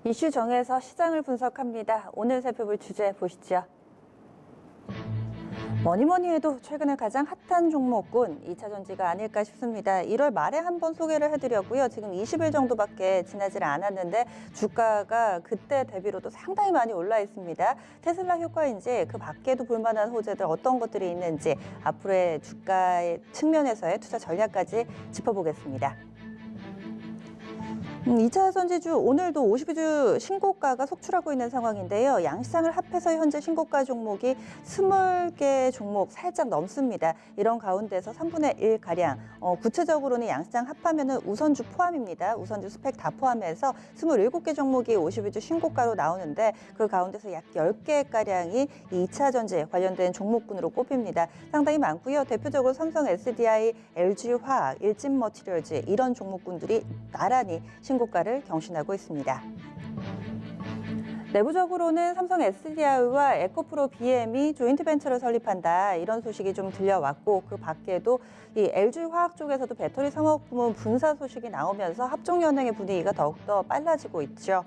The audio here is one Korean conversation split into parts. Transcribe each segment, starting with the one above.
이슈 정해서 시장을 분석합니다. 오늘 살펴볼 주제 보시죠. 뭐니 해도 최근에 가장 핫한 종목군 2차 전지가 아닐까 싶습니다. 1월 말에 한번 소개를 해드렸고요. 지금 20일 정도밖에 지나질 않았는데 주가가 그때 대비로도 상당히 많이 올라 있습니다. 테슬라 효과인지 그 밖에도 볼만한 호재들 어떤 것들이 있는지 앞으로의 주가의 측면에서의 투자 전략까지 짚어보겠습니다. 2차 전지주 오늘도 52주 신고가가 속출하고 있는 상황인데요. 양시장을 합해서 현재 신고가 종목이 20개 종목 살짝 넘습니다. 이런 가운데서 3분의 1가량, 구체적으로는 양시장 합하면 우선주 포함입니다. 우선주 스펙 다 포함해서 27개 종목이 52주 신고가로 나오는데 그 가운데서 약 10개가량이 2차 전지 관련된 종목군으로 꼽힙니다. 상당히 많고요. 대표적으로 삼성 SDI, LG화학, 일진머티리얼즈 이런 종목군들이 나란히 신고가를 경신하고 있습니다. 내부적으로는 삼성 SDI와 에코프로 BM이 조인트 벤처를 설립한다 이런 소식이 좀 들려왔고 그 밖에도 이 LG화학 쪽에서도 배터리 산업 부문 분사 소식이 나오면서 합종 연행의 분위기가 더욱더 빨라지고 있죠.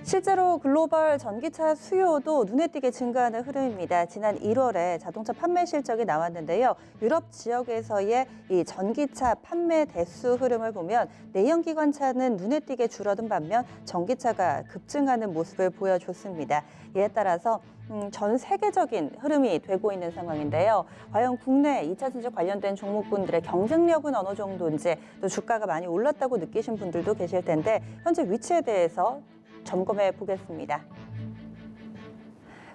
실제로 글로벌 전기차 수요도 눈에 띄게 증가하는 흐름입니다. 지난 1월에 자동차 판매 실적이 나왔는데요. 유럽 지역에서의 이 전기차 판매 대수 흐름을 보면 내연기관차는 눈에 띄게 줄어든 반면 전기차가 급증하는 모습을 보여줬습니다. 이에 따라서 전 세계적인 흐름이 되고 있는 상황인데요. 과연 국내 2차 전지 관련된 종목군들의 경쟁력은 어느 정도인지 또 주가가 많이 올랐다고 느끼신 분들도 계실 텐데 현재 위치에 대해서 점검해 보겠습니다.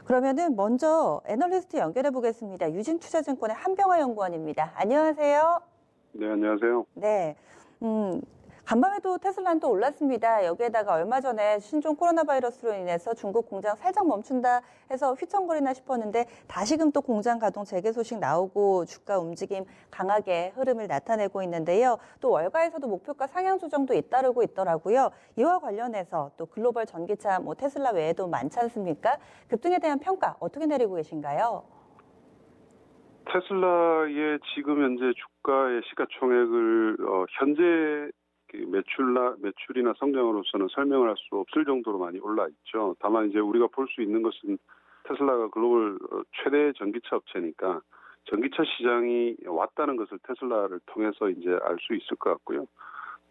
그러면은 먼저 애널리스트 연결해 보겠습니다. 유진투자증권의 한병화 연구원입니다. 안녕하세요. 네, 안녕하세요. 네. 간밤에도 테슬라는 또 올랐습니다. 여기에다가 얼마 전에 신종 코로나 바이러스로 인해서 중국 공장 살짝 멈춘다 해서 휘청거리나 싶었는데 다시금 또 공장 가동 재개 소식 나오고 주가 움직임 강하게 흐름을 나타내고 있는데요. 또 월가에서도 목표가 상향 조정도 잇따르고 있더라고요. 이와 관련해서 또 글로벌 전기차 테슬라 외에도 많지 않습니까? 급등에 대한 평가 어떻게 내리고 계신가요? 테슬라의 지금 현재 주가의 시가총액을 현재 매출이나 성장으로서는 설명을 할 수 없을 정도로 많이 올라 있죠. 다만 이제 우리가 볼 수 있는 것은 테슬라가 글로벌 최대 전기차 업체니까 전기차 시장이 왔다는 것을 테슬라를 통해서 이제 알 수 있을 것 같고요.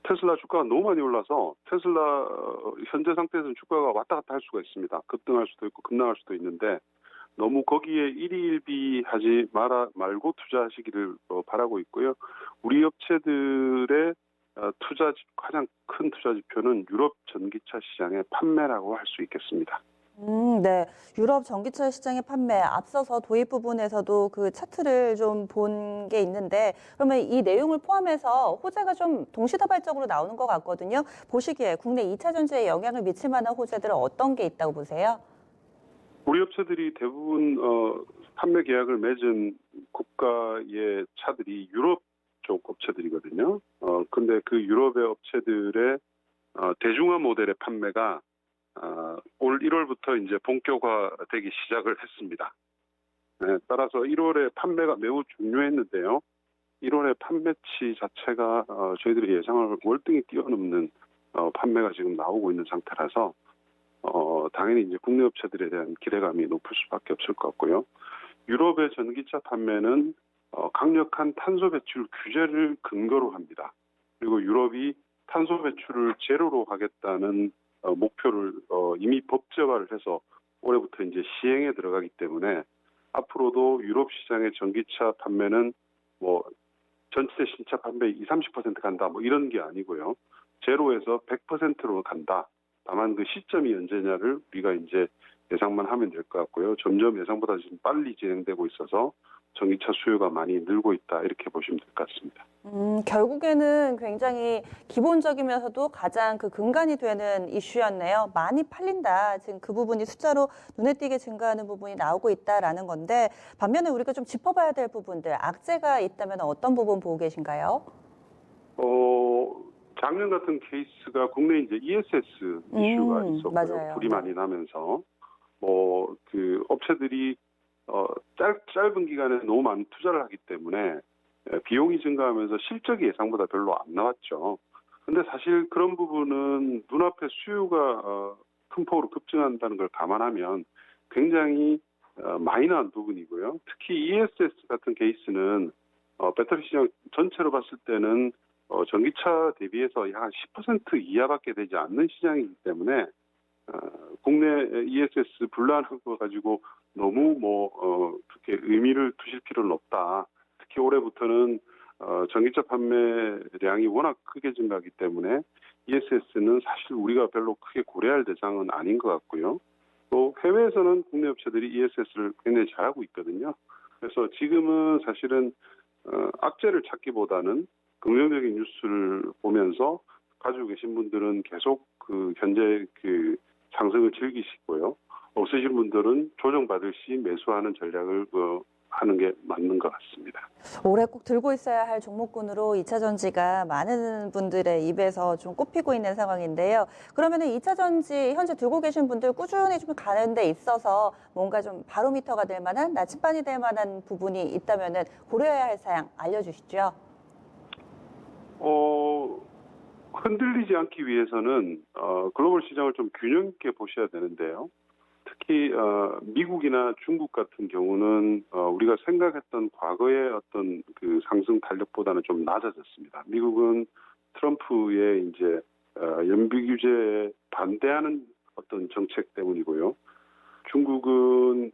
테슬라 주가가 너무 많이 올라서 테슬라 현재 상태에서는 주가가 왔다 갔다 할 수가 있습니다. 급등할 수도 있고 급락할 수도 있는데 너무 거기에 일희일비하지 말고 투자하시기를 바라고 있고요. 우리 업체들의 가장 큰 투자 지표는 유럽 전기차 시장의 판매라고 할 수 있겠습니다. 네. 유럽 전기차 시장의 판매 앞서서 도입 부분에서도 그 차트를 좀 본 게 있는데 그러면 이 내용을 포함해서 호재가 좀 동시다발적으로 나오는 것 같거든요. 보시기에 국내 2차 전지에 영향을 미칠 만한 호재들은 어떤 게 있다고 보세요? 우리 업체들이 대부분 판매 계약을 맺은 국가의 차들이 유럽 쪽 업체들이거든요. 근데 그 유럽의 업체들의 대중화 모델의 판매가 올 1월부터 이제 본격화되기 시작을 했습니다. 네, 따라서 1월에 판매가 매우 중요했는데요. 1월의 판매치 자체가 저희들이 예상을 월등히 뛰어넘는 판매가 지금 나오고 있는 상태라서 당연히 이제 국내 업체들에 대한 기대감이 높을 수밖에 없을 것 같고요. 유럽의 전기차 판매는 강력한 탄소 배출 규제를 근거로 합니다. 그리고 유럽이 탄소 배출을 제로로 하겠다는 목표를 이미 법제화를 해서 올해부터 이제 시행에 들어가기 때문에 앞으로도 유럽 시장의 전기차 판매는 전체 신차 판매 20-30% 간다 이런 게 아니고요. 제로에서 100%로 간다. 다만 그 시점이 언제냐를 우리가 이제 예상만 하면 될 것 같고요. 점점 예상보다 지금 빨리 진행되고 있어서 전기차 수요가 많이 늘고 있다 이렇게 보시면 될 것 같습니다. 결국에는 굉장히 기본적이면서도 가장 그 근간이 되는 이슈였네요. 많이 팔린다. 지금 그 부분이 숫자로 눈에 띄게 증가하는 부분이 나오고 있다라는 건데 반면에 우리가 좀 짚어봐야 될 부분들, 악재가 있다면 어떤 부분 보고 계신가요? 작년 같은 케이스가 국내 이제 ESS 이슈가 있었고요. 맞아요. 불이 많이 나면서 그 업체들이 짧은 기간에 너무 많은 투자를 하기 때문에 비용이 증가하면서 실적이 예상보다 별로 안 나왔죠. 근데 사실 그런 부분은 눈앞에 수요가 큰 폭으로 급증한다는 걸 감안하면 굉장히 마이너한 부분이고요. 특히 ESS 같은 케이스는 배터리 시장 전체로 봤을 때는 전기차 대비해서 약 10% 이하밖에 되지 않는 시장이기 때문에 국내 ESS 분란한 거 가지고 너무 그렇게 의미를 두실 필요는 없다. 특히 올해부터는 전기차 판매량이 워낙 크게 증가하기 때문에 ESS는 사실 우리가 별로 크게 고려할 대상은 아닌 것 같고요. 또 해외에서는 국내 업체들이 ESS를 굉장히 잘하고 있거든요. 그래서 지금은 사실은 악재를 찾기보다는 긍정적인 뉴스를 보면서 가지고 계신 분들은 계속 현재 상승을 즐기시고요. 없으신 분들은 조정받을 시 매수하는 전략을 하는 게 맞는 것 같습니다. 올해 꼭 들고 있어야 할 종목군으로 2차 전지가 많은 분들의 입에서 좀 꼽히고 있는 상황인데요. 그러면은 2차 전지 현재 들고 계신 분들 꾸준히 좀 가는 데 있어서 뭔가 좀 바로미터가 될 만한, 나침반이 될 만한 부분이 있다면은 고려해야 할 사항 알려주시죠. 흔들리지 않기 위해서는 글로벌 시장을 좀 균형 있게 보셔야 되는데요. 특히 미국이나 중국 같은 경우는 우리가 생각했던 과거의 어떤 상승 탄력보다는 좀 낮아졌습니다. 미국은 트럼프의 이제 연비 규제에 반대하는 어떤 정책 때문이고요. 중국은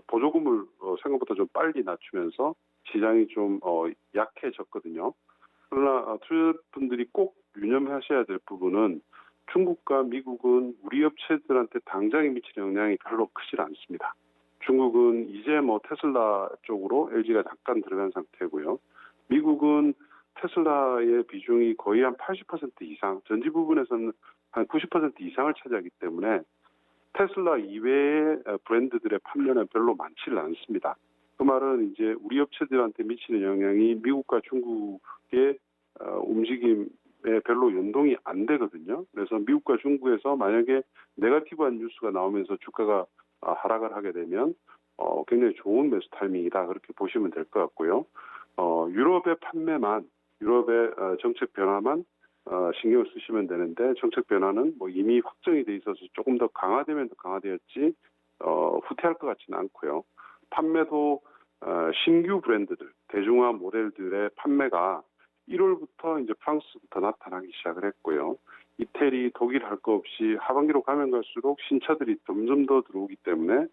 보조금을 생각보다 좀 빨리 낮추면서 시장이 좀 약해졌거든요. 그러나 투자분들이 꼭 유념하셔야 될 부분은 중국과 미국은 우리 업체들한테 당장에 미치는 영향이 별로 크질 않습니다. 중국은 이제 테슬라 쪽으로 LG가 잠깐 들어간 상태고요. 미국은 테슬라의 비중이 거의 한 80% 이상, 전지 부분에서는 한 90% 이상을 차지하기 때문에 테슬라 이외의 브랜드들의 판매는 별로 많지는 않습니다. 그 말은 이제 우리 업체들한테 미치는 영향이 미국과 중국의 움직임에 별로 연동이 안 되거든요. 그래서 미국과 중국에서 만약에 네거티브한 뉴스가 나오면서 주가가 하락을 하게 되면 굉장히 좋은 매수 타이밍이다. 그렇게 보시면 될 것 같고요. 유럽의 판매만, 유럽의 정책 변화만 신경을 쓰시면 되는데 정책 변화는 이미 확정이 돼 있어서 조금 더 강화되면 더 강화되었지 후퇴할 것 같지는 않고요. 판매도 신규 브랜드들, 대중화 모델들의 판매가 1월부터 이제 프랑스부터 나타나기 시작을 했고요. 이태리, 독일 할 거 없이 하반기로 가면 갈수록 신차들이 점점 더 들어오기 때문에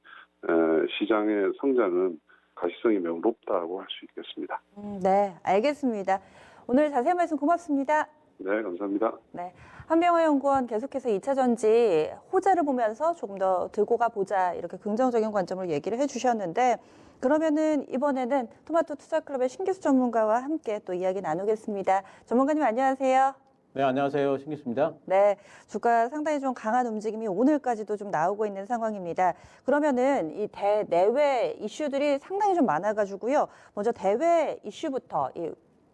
시장의 성장은 가시성이 매우 높다고 할 수 있겠습니다. 네, 알겠습니다. 오늘 자세한 말씀 고맙습니다. 네, 감사합니다. 네, 한병화 연구원 계속해서 2차 전지 호재를 보면서 조금 더 들고 가보자 이렇게 긍정적인 관점을 얘기를 해주셨는데 그러면은 이번에는 토마토 투자클럽의 신기수 전문가와 함께 또 이야기 나누겠습니다. 전문가님 안녕하세요. 네, 안녕하세요. 신기수입니다. 네, 주가 상당히 좀 강한 움직임이 오늘까지도 좀 나오고 있는 상황입니다. 그러면은 이 대내외 이슈들이 상당히 좀 많아가지고요. 먼저 대외 이슈부터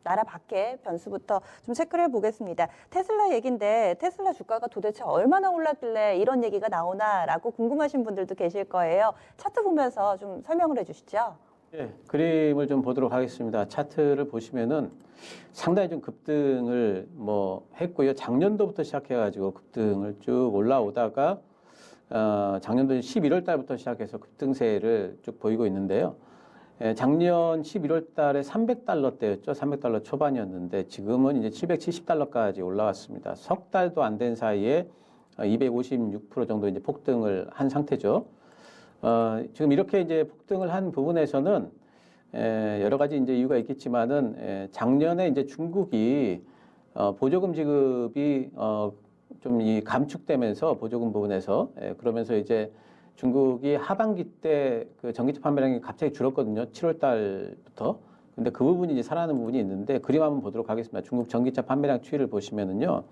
나라 밖의 변수부터 좀 체크를 해보겠습니다. 테슬라 얘기인데 테슬라 주가가 도대체 얼마나 올랐길래 이런 얘기가 나오나라고 궁금하신 분들도 계실 거예요. 차트 보면서 좀 설명을 해주시죠. 네, 그림을 좀 보도록 하겠습니다. 차트를 보시면은 상당히 좀 급등을 했고요. 작년도부터 시작해가지고 급등을 쭉 올라오다가 작년도 11월 달부터 시작해서 급등세를 쭉 보이고 있는데요. 작년 11월 달에 300달러대였죠. 300달러 초반이었는데 지금은 이제 770달러까지 올라왔습니다. 석 달도 안 된 사이에 256% 정도 이제 폭등을 한 상태죠. 지금 이렇게 이제 폭등을 한 부분에서는 여러 가지 이제 이유가 있겠지만은 작년에 이제 중국이 보조금 지급이 좀 감축되면서 보조금 부분에서 그러면서 이제 중국이 하반기 때 그 전기차 판매량이 갑자기 줄었거든요. 7월 달부터. 근데 그 부분이 이제 살아나는 부분이 있는데 그림 한번 보도록 하겠습니다. 중국 전기차 판매량 추이를 보시면은요.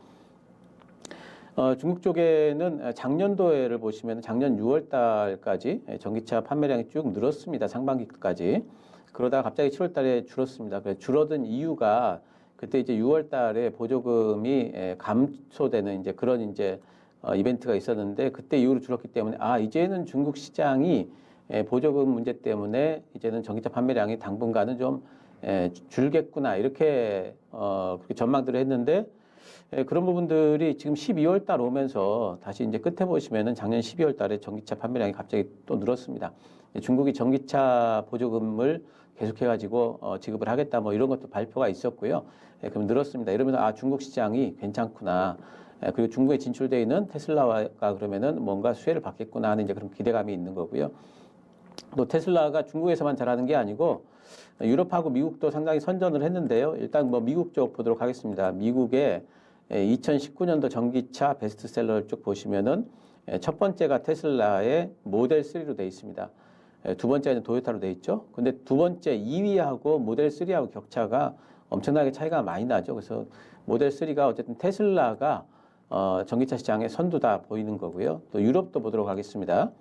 중국 쪽에는 작년도에를 보시면 작년 6월 달까지 전기차 판매량이 쭉 늘었습니다. 상반기까지. 그러다가 갑자기 7월 달에 줄었습니다. 그래서 줄어든 이유가 그때 이제 6월 달에 보조금이 감소되는 이제 그런 이제 이벤트가 있었는데 그때 이후로 줄었기 때문에 이제는 중국 시장이 보조금 문제 때문에 이제는 전기차 판매량이 당분간은 좀 줄겠구나 이렇게 그렇게 전망들을 했는데 그런 부분들이 지금 12월 달 오면서 다시 이제 끝에 보시면은 작년 12월 달에 전기차 판매량이 갑자기 또 늘었습니다. 중국이 전기차 보조금을 계속해가지고 지급을 하겠다 뭐 이런 것도 발표가 있었고요. 그럼 늘었습니다. 이러면서 아 중국 시장이 괜찮구나. 그리고 중국에 진출되어 있는 테슬라가 그러면은 뭔가 수혜를 받겠구나 하는 이제 그런 기대감이 있는 거고요. 또 테슬라가 중국에서만 잘하는 게 아니고 유럽하고 미국도 상당히 선전을 했는데요. 일단 뭐 미국 쪽 보도록 하겠습니다. 미국의 2019년도 전기차 베스트셀러를 쭉 보시면은 첫 번째가 테슬라의 모델 3로 되어 있습니다. 두 번째는 도요타로 되어 있죠. 근데 두 번째 2위하고 모델 3하고 격차가 엄청나게 차이가 많이 나죠. 그래서 모델 3가 어쨌든 테슬라가 전기차 시장의 선두다 보이는 거고요. 또 유럽도 보도록 하겠습니다.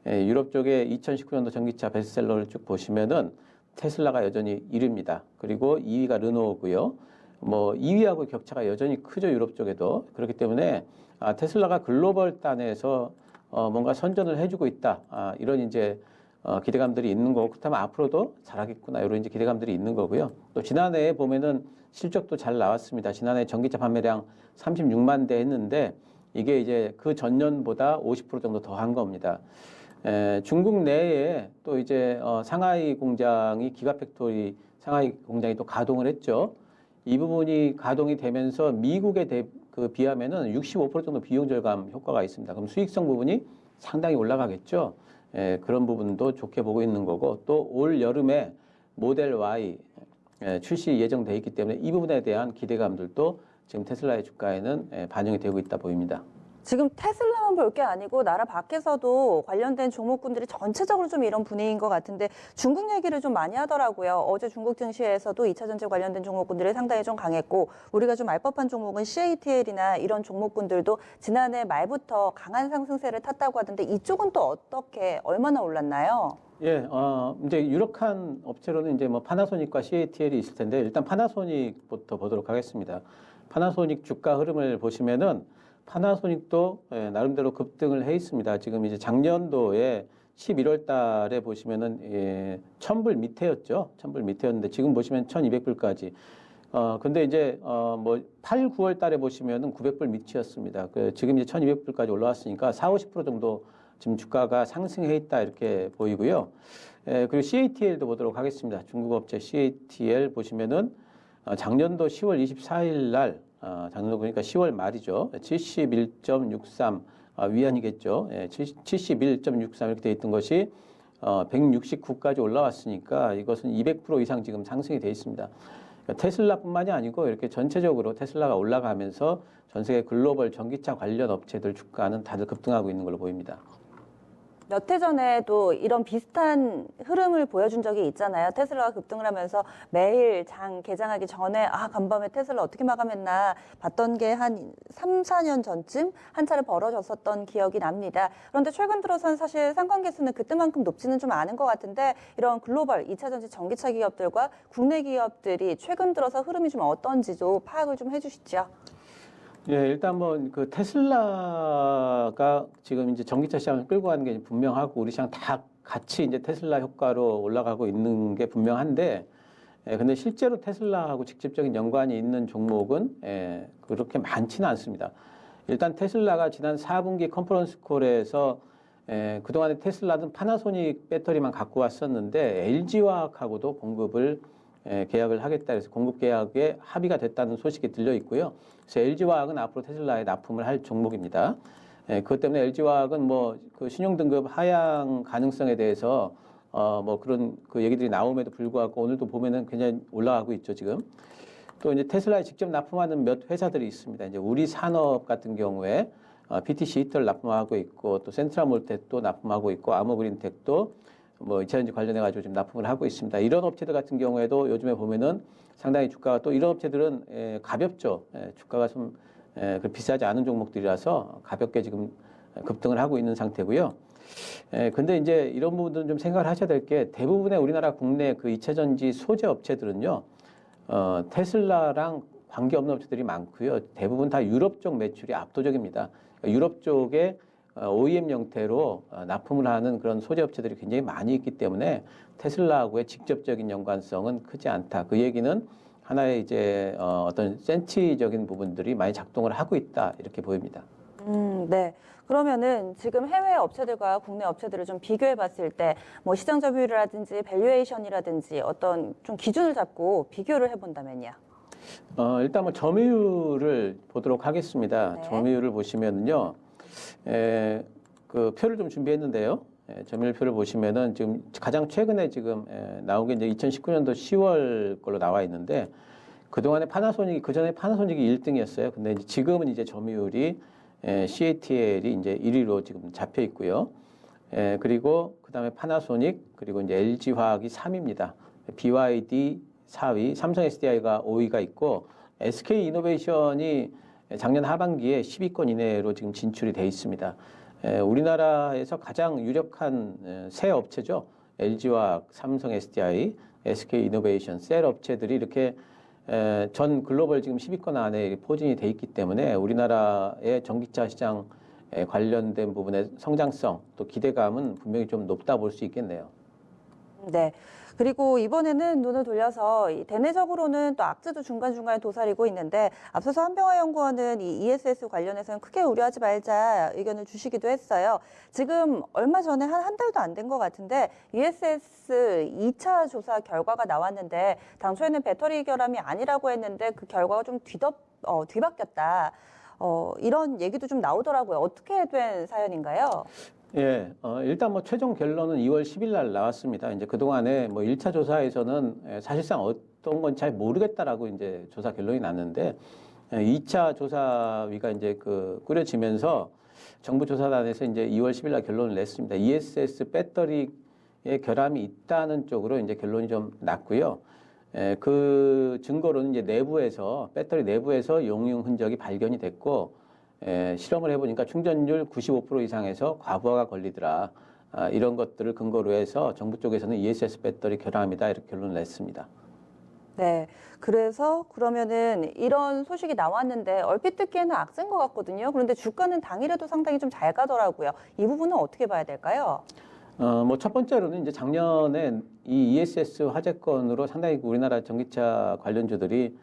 유럽 쪽에 2019년도 전기차 베스트셀러를 쭉 보시면은 테슬라가 여전히 1위입니다. 그리고 2위가 르노우고요. 뭐 2위하고 격차가 여전히 크죠. 유럽 쪽에도. 그렇기 때문에 테슬라가 글로벌 단에서 뭔가 선전을 해주고 있다. 이런 이제 기대감들이 있는 거고 그렇다면 앞으로도 잘하겠구나 이런 이제 기대감들이 있는 거고요. 또 지난해에 보면은 실적도 잘 나왔습니다. 지난해 전기차 판매량 36만 대 했는데 이게 이제 그 전년보다 50% 정도 더 한 겁니다. 중국 내에 또 이제 상하이 공장이 기가팩토리 상하이 공장이 또 가동을 했죠. 이 부분이 가동이 되면서 미국에 비하면은 65% 정도 비용 절감 효과가 있습니다. 그럼 수익성 부분이 상당히 올라가겠죠. 그런 부분도 좋게 보고 있는 거고 또 올 여름에 모델 Y 출시 예정돼 있기 때문에 이 부분에 대한 기대감들도 지금 테슬라의 주가에는 반영이 되고 있다 보입니다. 지금 테슬라만 볼 게 아니고 나라 밖에서도 관련된 종목군들이 전체적으로 좀 이런 분위기인 것 같은데 중국 얘기를 좀 많이 하더라고요. 어제 중국 증시에서도 2차 전지 관련된 종목군들이 상당히 좀 강했고 우리가 좀 알 법한 종목은 CATL이나 이런 종목군들도 지난해 말부터 강한 상승세를 탔다고 하던데 이쪽은 또 어떻게 얼마나 올랐나요? 예, 이제 유력한 업체로는 이제 뭐 파나소닉과 CATL이 있을 텐데 일단 파나소닉부터 보도록 하겠습니다. 파나소닉 주가 흐름을 보시면은 파나소닉도 나름대로 급등을 해 있습니다. 지금 이제 작년도에 11월 달에 보시면은 1000불 밑에였죠. 1000불 밑에였는데 지금 보시면 1200불까지. 근데 이제 뭐 8, 9월 달에 보시면은 900불 밑이었습니다. 지금 이제 1200불까지 올라왔으니까 4, 50% 정도 지금 주가가 상승해 있다 이렇게 보이고요. 그리고 CATL도 보도록 하겠습니다. 중국 업체 CATL 보시면은 작년도 10월 24일 날 작년도 보니까 10월 말이죠. 71.63 위안이겠죠. 71.63 이렇게 돼 있던 것이 169까지 올라왔으니까 이것은 200% 이상 지금 상승이 돼 있습니다. 그러니까 테슬라뿐만이 아니고 이렇게 전체적으로 테슬라가 올라가면서 전 세계 글로벌 전기차 관련 업체들 주가는 다들 급등하고 있는 걸로 보입니다. 몇 해 전에도 이런 비슷한 흐름을 보여준 적이 있잖아요. 테슬라가 급등을 하면서 매일 장 개장하기 전에 간밤에 테슬라 어떻게 마감했나 봤던 게 한 3, 4년 전쯤 한 차례 벌어졌었던 기억이 납니다. 그런데 최근 들어서는 사실 상관계 수는 그때만큼 높지는 좀 않은 것 같은데 이런 글로벌 2차 전지 전기차 기업들과 국내 기업들이 최근 들어서 흐름이 좀 어떤지도 파악을 좀 해주시죠. 예, 일단 뭐 그 테슬라가 지금 이제 전기차 시장을 끌고 가는 게 분명하고 우리 시장 다 같이 이제 테슬라 효과로 올라가고 있는 게 분명한데, 근데 실제로 테슬라하고 직접적인 연관이 있는 종목은 그렇게 많지는 않습니다. 일단 테슬라가 지난 4분기 컨퍼런스 콜에서 그동안에 테슬라는 파나소닉 배터리만 갖고 왔었는데 LG화학하고도 공급을 계약을 하겠다 해서 공급 계약에 합의가 됐다는 소식이 들려 있고요. 그래서 LG화학은 앞으로 테슬라에 납품을 할 종목입니다. 그것 때문에 LG화학은 뭐 그 신용 등급 하향 가능성에 대해서 뭐 그런 그 얘기들이 나옴에도 불구하고 오늘도 보면은 굉장히 올라가고 있죠, 지금. 또 이제 테슬라에 직접 납품하는 몇 회사들이 있습니다. 이제 우리 산업 같은 경우에 PTC 히터를 납품하고 있고 또 센트라몰텍도 납품하고 있고 아모그린텍도 뭐 2차 전지 관련해 가지고 지금 납품을 하고 있습니다. 이런 업체들 같은 경우에도 요즘에 보면은 상당히 주가가 또 이런 업체들은 가볍죠. 주가가 좀 비싸지 않은 종목들이라서 가볍게 지금 급등을 하고 있는 상태고요. 근데 이제 이런 부분들은 좀 생각을 하셔야 될 게 대부분의 우리나라 국내 그 2차 전지 소재 업체들은요. 테슬라랑 관계없는 업체들이 많고요. 대부분 다 유럽 쪽 매출이 압도적입니다. 그러니까 유럽 쪽에 OEM 형태로 납품을 하는 그런 소재 업체들이 굉장히 많이 있기 때문에 테슬라하고의 직접적인 연관성은 크지 않다. 그 얘기는 하나의 이제 어떤 센치적인 부분들이 많이 작동을 하고 있다 이렇게 보입니다. 네. 그러면은 지금 해외 업체들과 국내 업체들을 좀 비교해 봤을 때 뭐 시장 점유율이라든지 밸류에이션이라든지 어떤 좀 기준을 잡고 비교를 해본다면요. 일단 뭐 점유율을 보도록 하겠습니다. 네. 점유율을 보시면은요, 그 표를 좀 준비했는데요. 점유율 표를 보시면은 지금 가장 최근에 지금 나온 게 이제 2019년도 10월 걸로 나와 있는데 그동안에 파나소닉이, 그전에 파나소닉이 1등이었어요. 근데 이제 지금은 이제 점유율이 CATL이 이제 1위로 지금 잡혀 있고요. 그리고 그다음에 파나소닉, 그리고 이제 LG화학이 3위입니다. BYD 4위, 삼성 SDI가 5위가 있고 SK이노베이션이 작년 하반기에 10위권 이내로 지금 진출이 돼 있습니다. 우리나라에서 가장 유력한 세 업체죠. LG화학, 삼성 SDI, SK이노베이션, 셀 업체들이 이렇게 전 글로벌 지금 10위권 안에 포진이 돼 있기 때문에 우리나라의 전기차 시장 관련된 부분의 성장성 또 기대감은 분명히 좀 높다 볼 수 있겠네요. 네. 그리고 이번에는 눈을 돌려서 대내적으로는 또 악재도 중간중간에 도사리고 있는데 앞서서 한병화연구원은 이 ESS 관련해서는 크게 우려하지 말자 의견을 주시기도 했어요. 지금 얼마 전에 한 달도 안 된 것 같은데 ESS 2차 조사 결과가 나왔는데 당초에는 배터리 결함이 아니라고 했는데 그 결과가 좀 뒤바뀌었다. 이런 얘기도 좀 나오더라고요. 어떻게 된 사연인가요? 예, 일단 뭐 최종 결론은 2월 10일 날 나왔습니다. 이제 그동안에 뭐 1차 조사에서는 사실상 어떤 건 잘 모르겠다라고 이제 조사 결론이 났는데 2차 조사위가 이제 꾸려지면서 정부 조사단에서 이제 2월 10일 날 결론을 냈습니다. ESS 배터리에 결함이 있다는 쪽으로 이제 결론이 좀 났고요. 그 증거로는 이제 배터리 내부에서 용융 흔적이 발견이 됐고 실험을 해보니까 충전율 95% 이상에서 과부하가 걸리더라. 이런 것들을 근거로 해서 정부 쪽에서는 ESS 배터리 결함이다 이렇게 결론을 냈습니다. 네. 그래서 그러면은 이런 소식이 나왔는데 얼핏 듣기에는 악재인 것 같거든요. 그런데 주가는 당일에도 상당히 좀 잘 가더라고요. 이 부분은 어떻게 봐야 될까요? 뭐 첫 번째로는 이제 작년에 이 ESS 화재건으로 상당히 우리나라 전기차 관련주들이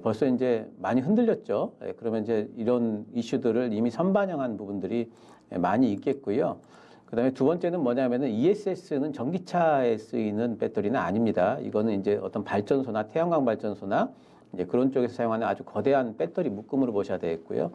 벌써 이제 많이 흔들렸죠. 그러면 이제 이런 이슈들을 이미 선반영한 부분들이 많이 있겠고요. 그다음에 두 번째는 뭐냐면은 ESS는 전기차에 쓰이는 배터리는 아닙니다. 이거는 이제 어떤 발전소나 태양광 발전소나 이제 그런 쪽에서 사용하는 아주 거대한 배터리 묶음으로 보셔야 되겠고요.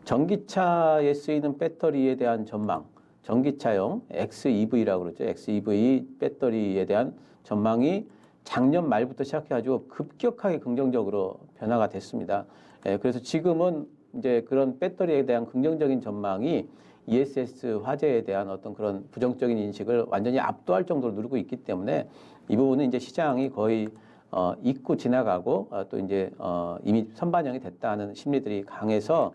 전기차에 쓰이는 배터리에 대한 전망, 전기차용 XEV라고 그러죠. XEV 배터리에 대한 전망이 작년 말부터 시작해가지고 급격하게 긍정적으로 변화가 됐습니다. 그래서 지금은 이제 그런 배터리에 대한 긍정적인 전망이 ESS 화재에 대한 어떤 그런 부정적인 인식을 완전히 압도할 정도로 누르고 있기 때문에 이 부분은 이제 시장이 거의 잊고 지나가고 또 이제 이미 선반영이 됐다는 심리들이 강해서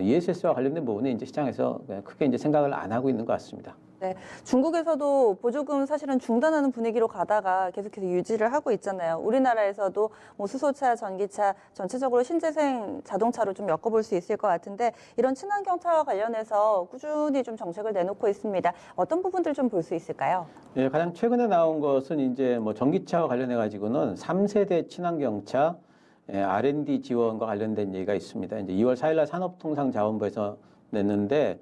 ESS와 관련된 부분은 이제 시장에서 크게 이제 생각을 안 하고 있는 것 같습니다. 네. 중국에서도 보조금 사실은 중단하는 분위기로 가다가 계속해서 유지를 하고 있잖아요. 우리나라에서도 뭐 수소차, 전기차, 전체적으로 신재생 자동차로 좀 엮어볼 수 있을 것 같은데 이런 친환경차와 관련해서 꾸준히 좀 정책을 내놓고 있습니다. 어떤 부분들 좀 볼 수 있을까요? 예, 가장 최근에 나온 것은 이제 뭐 전기차와 관련해 가지고는 3세대 친환경차 R&D 지원과 관련된 얘기가 있습니다. 이제 2월 4일 날 산업통상자원부에서 냈는데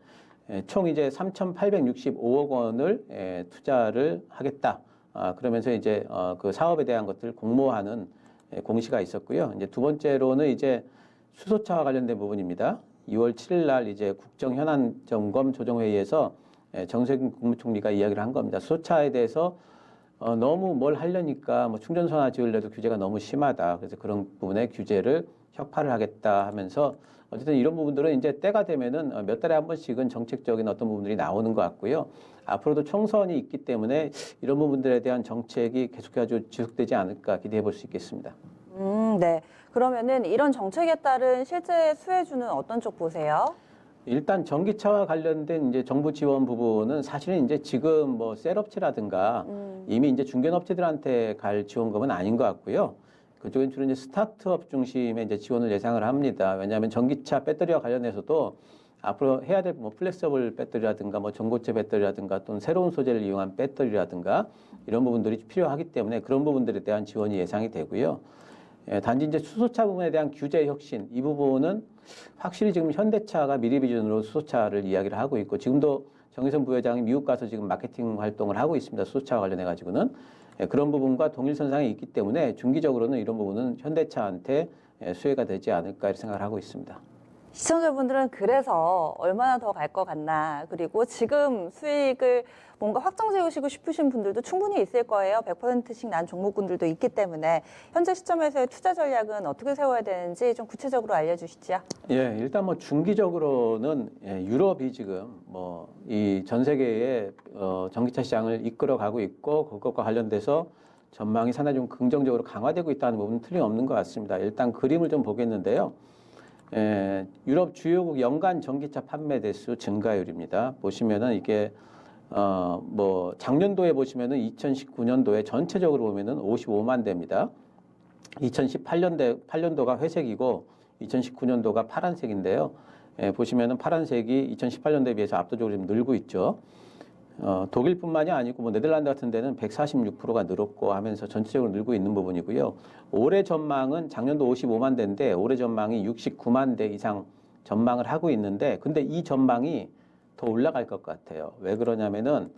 총 이제 3,865억 원을 투자를 하겠다. 그러면서 이제 그 사업에 대한 것들을 공모하는 공시가 있었고요. 이제 두 번째로는 이제 수소차와 관련된 부분입니다. 2월 7일 날 이제 국정현안점검 조정회의에서 정세균 국무총리가 이야기를 한 겁니다. 수소차에 대해서 너무 뭘 하려니까 뭐 충전소 하나 지으려도 규제가 너무 심하다. 그래서 그런 부분에 규제를 혁파를 하겠다 하면서 어쨌든 이런 부분들은 이제 때가 되면은 몇 달에 한 번씩은 정책적인 어떤 부분들이 나오는 것 같고요. 앞으로도 총선이 있기 때문에 이런 부분들에 대한 정책이 계속해서 지속되지 않을까 기대해 볼 수 있겠습니다. 네. 그러면은 이런 정책에 따른 실제 수혜주는 어떤 쪽 보세요? 일단 전기차와 관련된 이제 정부 지원 부분은 사실은 이제 지금 뭐 셀업체라든가 이미 이제 중견업체들한테 갈 지원금은 아닌 것 같고요. 그쪽은 주로 이제 스타트업 중심의 이제 지원을 예상을 합니다. 왜냐하면 전기차 배터리와 관련해서도 앞으로 해야 될 뭐 플렉서블 배터리라든가 뭐 전고체 배터리라든가 또는 새로운 소재를 이용한 배터리라든가 이런 부분들이 필요하기 때문에 그런 부분들에 대한 지원이 예상이 되고요. 단지 이제 수소차 부분에 대한 규제 혁신 이 부분은 확실히 지금 현대차가 미래 비전으로 수소차를 이야기를 하고 있고 지금도 정의선 부회장이 미국 가서 지금 마케팅 활동을 하고 있습니다. 수소차와 관련해 가지고는 그런 부분과 동일선상에 있기 때문에 중기적으로는 이런 부분은 현대차한테 수혜가 되지 않을까 이렇게 생각을 하고 있습니다. 시청자분들은 그래서 얼마나 더 갈 것 같나, 그리고 지금 수익을 뭔가 확정 지으시고 싶으신 분들도 충분히 있을 거예요. 100%씩 난 종목군들도 있기 때문에 현재 시점에서의 투자 전략은 어떻게 세워야 되는지 좀 구체적으로 알려주시죠. 예, 일단 뭐 중기적으로는 유럽이 지금 뭐 이 전 세계의 전기차 시장을 이끌어가고 있고 그것과 관련돼서 전망이 상당히 좀 긍정적으로 강화되고 있다는 부분은 틀림없는 것 같습니다. 일단 그림을 좀 보겠는데요. 유럽 주요국 연간 전기차 판매 대수 증가율입니다. 보시면은 이게 뭐 작년도에 보시면은 2019년도에 전체적으로 보면은 55만 대입니다. 2018년도가 회색이고 2019년도가 파란색인데요. 보시면은 파란색이 2018년도에 비해서 압도적으로 좀 늘고 있죠. 독일뿐만이 아니고 뭐 네덜란드 같은 데는 146%가 늘었고 하면서 전체적으로 늘고 있는 부분이고요. 올해 전망은 작년도 55만 대인데 올해 전망이 69만 대 이상 전망을 하고 있는데 근데 이 전망이 더 올라갈 것 같아요. 왜 그러냐면은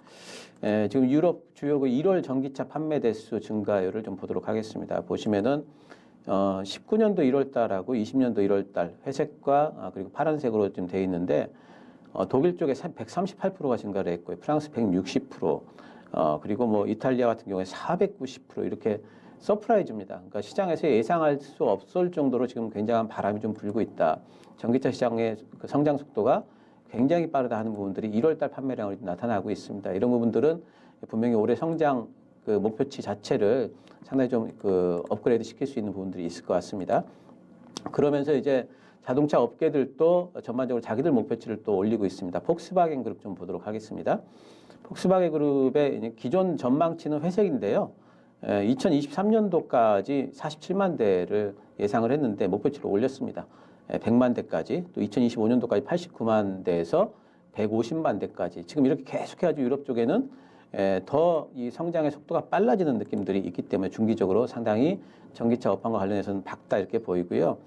지금 유럽 주요국 1월 전기차 판매 대수 증가율을 좀 보도록 하겠습니다. 보시면은 19년도 1월 달하고 20년도 1월 달 회색과 그리고 파란색으로 좀 돼 있는데 독일 쪽에 138%가 증가를 했고요. 프랑스 160%, 그리고 뭐 이탈리아 같은 경우에 490% 이렇게 서프라이즈입니다. 그러니까 시장에서 예상할 수 없을 정도로 지금 굉장한 바람이 좀 불고 있다. 전기차 시장의 그 성장 속도가 굉장히 빠르다 하는 부분들이 1월 달 판매량으로 나타나고 있습니다. 이런 부분들은 분명히 올해 성장 그 목표치 자체를 상당히 좀 그 업그레이드 시킬 수 있는 부분들이 있을 것 같습니다. 그러면서 이제 자동차 업계들도 전반적으로 자기들 목표치를 또 올리고 있습니다. 폭스바겐 그룹 좀 보도록 하겠습니다. 폭스바겐 그룹의 기존 전망치는 회색인데요. 2023년도까지 47만 대를 예상을 했는데 목표치를 올렸습니다. 100만 대까지, 또 2025년도까지 89만 대에서 150만 대까지. 지금 이렇게 계속해가지고 유럽 쪽에는 더 이 성장의 속도가 빨라지는 느낌들이 있기 때문에 중기적으로 상당히 전기차 업황과 관련해서는 밝다 이렇게 보이고요.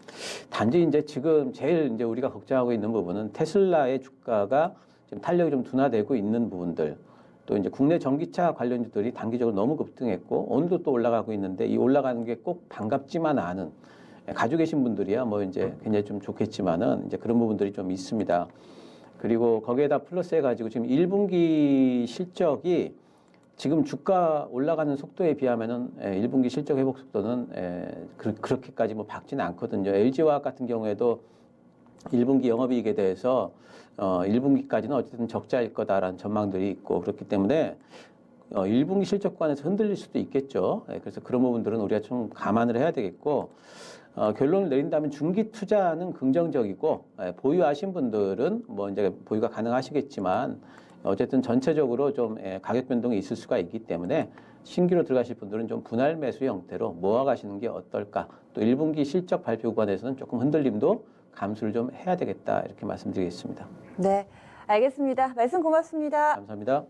단지 이제 지금 제일 이제 우리가 걱정하고 있는 부분은 테슬라의 주가가 지금 탄력이 좀 둔화되고 있는 부분들, 또 이제 국내 전기차 관련주들이 단기적으로 너무 급등했고 오늘도 또 올라가고 있는데 이 올라가는 게 꼭 반갑지만 않은, 가지고 계신 분들이야 뭐 이제 굉장히 좀 좋겠지만은 이제 그런 부분들이 좀 있습니다. 그리고 거기에다 플러스 해가지고 지금 1분기 실적이 지금 주가 올라가는 속도에 비하면은 1분기 실적 회복 속도는 그렇게까지 뭐 밝지는 않거든요. LG화학 같은 경우에도 1분기 영업이익에 대해서 1분기까지는 어쨌든 적자일 거다라는 전망들이 있고 그렇기 때문에 1분기 실적관에서 흔들릴 수도 있겠죠. 그래서 그런 부분들은 우리가 좀 감안을 해야 되겠고 결론을 내린다면 중기 투자는 긍정적이고 보유하신 분들은 뭐 이제 보유가 가능하시겠지만 어쨌든 전체적으로 좀 가격 변동이 있을 수가 있기 때문에 신규로 들어가실 분들은 좀 분할 매수 형태로 모아가시는 게 어떨까. 또 1분기 실적 발표 구간에서는 조금 흔들림도 감수를 좀 해야 되겠다 이렇게 말씀드리겠습니다. 네, 알겠습니다. 말씀 고맙습니다. 감사합니다.